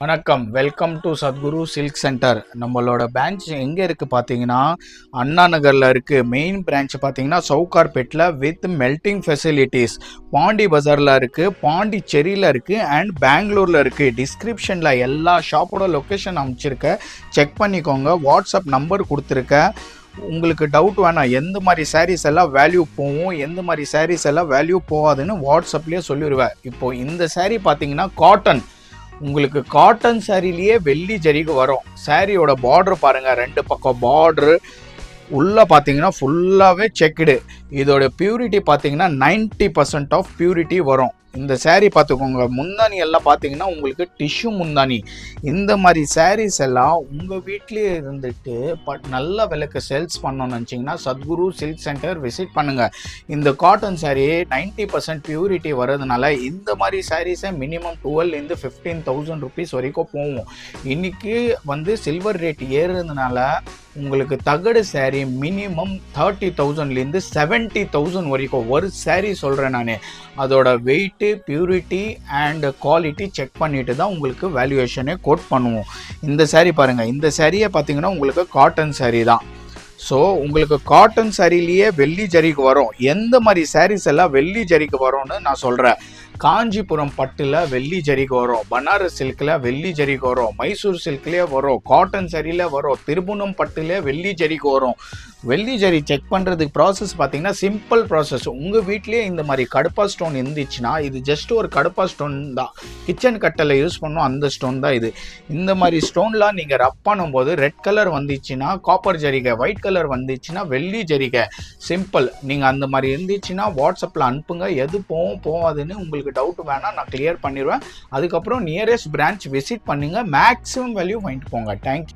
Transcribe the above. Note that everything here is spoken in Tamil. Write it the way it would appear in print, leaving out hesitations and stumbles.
வணக்கம், welcome to Satguru silk centre. நம்மளோட பிரான்ச் எங்கே இருக்குது பார்த்தீங்கன்னா, அண்ணா நகரில் இருக்குது. மெயின் பிரான்ச் பார்த்தீங்கன்னா சவுகார்பேட்டில் வித் மெல்டிங் ஃபெசிலிட்டிஸ். பாண்டி பஜாரில் இருக்குது, பாண்டிச்சேரியில் இருக்குது அண்ட் பெங்களூரில் இருக்குது. டிஸ்கிரிப்ஷனில் எல்லா ஷாப்போட லொக்கேஷன் அமைச்சிருக்கேன், செக் பண்ணிக்கோங்க. வாட்ஸ்அப் நம்பர் கொடுத்துருக்கேன். உங்களுக்கு டவுட் வேணாம், எந்த மாதிரி சாரீஸ் எல்லாம் வேல்யூ போகும், எந்த மாதிரி சாரீஸ் எல்லாம் வேல்யூ போகாதுன்னு வாட்ஸ்அப்லேயே சொல்லிடுவேன். இப்போது இந்த சாரீ பார்த்தீங்கன்னா காட்டன், உங்களுக்கு காட்டன் சாரிலேயே வெள்ளி ஜரிகை வரும். சாரியோட பார்டர் பாருங்கள், ரெண்டு பக்கம் பார்டரு உள்ளே பார்த்தீங்கன்னா ஃபுல்லாகவே செக்குடு. இதோட பியூரிட்டி பார்த்தீங்கன்னா 90% ஆஃப் பியூரிட்டி வரும். இந்த சாரீ பார்த்துக்கோங்க. முந்தானி எல்லாம் பார்த்தீங்கன்னா உங்களுக்கு டிஷ்யூ முந்தானி. இந்த மாதிரி சாரீஸ் எல்லாம் உங்கள் வீட்லேயே இருந்துட்டு நல்ல விலைக்கு சேல்ஸ் பண்ணணும்னு நினச்சிங்கன்னா சத்குரு சில்க் சென்டர் விசிட் பண்ணுங்கள். இந்த காட்டன் சாரீ 90% பியூரிட்டி வர்றதுனால இந்த மாதிரி சாரீஸை மினிமம் 12,000 to 15,000 rupees வரைக்கும் போகும். இன்றைக்கி சில்வர் ரேட் ஏறுறதுனால உங்களுக்கு தகடு சாரீ மினிமம் 30,000 70,000 வரைக்கும் ஒரு சாரீ சொல்கிறேன் நான். அதோட weight, purity and quality check பண்ணிட்டு தான் உங்களுக்கு வேல்யூவேஷனே கோட் பண்ணுவோம். இந்த சாரீ பாருங்கள், இந்த சாரியை பார்த்தீங்கன்னா உங்களுக்கு காட்டன் சாரீ தான். ஸோ உங்களுக்கு காட்டன் சாரிலேயே வெள்ளி ஜரிகை வரும். எந்த மாதிரி சாரீஸ் எல்லாம் வெள்ளி ஜரிகை வரும்னு நான் சொல்கிறேன். காஞ்சிபுரம் பட்டில் வெள்ளி ஜரிகை வரும், பனாரஸ் சில்கில் வெள்ளி ஜரிகை வரும், மைசூர் சில்க்லேயே வரும், காட்டன் சரியில் வரும், திருபுவனம் பட்டிலே வெள்ளி ஜரிகை வரும். வெள்ளி ஜரி செக் பண்ணுறதுக்கு ப்ராசஸ் பார்த்தீங்கன்னா சிம்பிள் ப்ராசஸ். உங்கள் வீட்லேயே இந்த மாதிரி கடுப்பா ஸ்டோன் இருந்துச்சுன்னா, இது ஜஸ்ட் ஒரு கடுப்பா ஸ்டோன் தான். கிச்சன் கட்டில் யூஸ் பண்ணோம் அந்த ஸ்டோன் தான் இது. இந்த மாதிரி ஸ்டோன்லாம் நீங்கள் ரப் பண்ணும்போது ரெட் கலர் வந்துச்சுன்னா காப்பர் ஜரிகை, ஒயிட் கலர் வந்துச்சுன்னா வெள்ளி ஜரிகை. சிம்பிள். நீங்கள் அந்த மாதிரி இருந்துச்சுன்னா வாட்ஸ்அப்பில் அனுப்புங்க. எது போகாதுன்னு உங்களுக்கு டவுட் வேணாம், நான் கிளியர் பண்ணிடுவேன். அதுக்கப்புறம் நியரஸ்ட் பிரான்ச் விசிட் பண்ணுங்க, மேக்ஸிமம் வேல்யூ வாங்கிட்டு போங்க. தேங்க்யூ.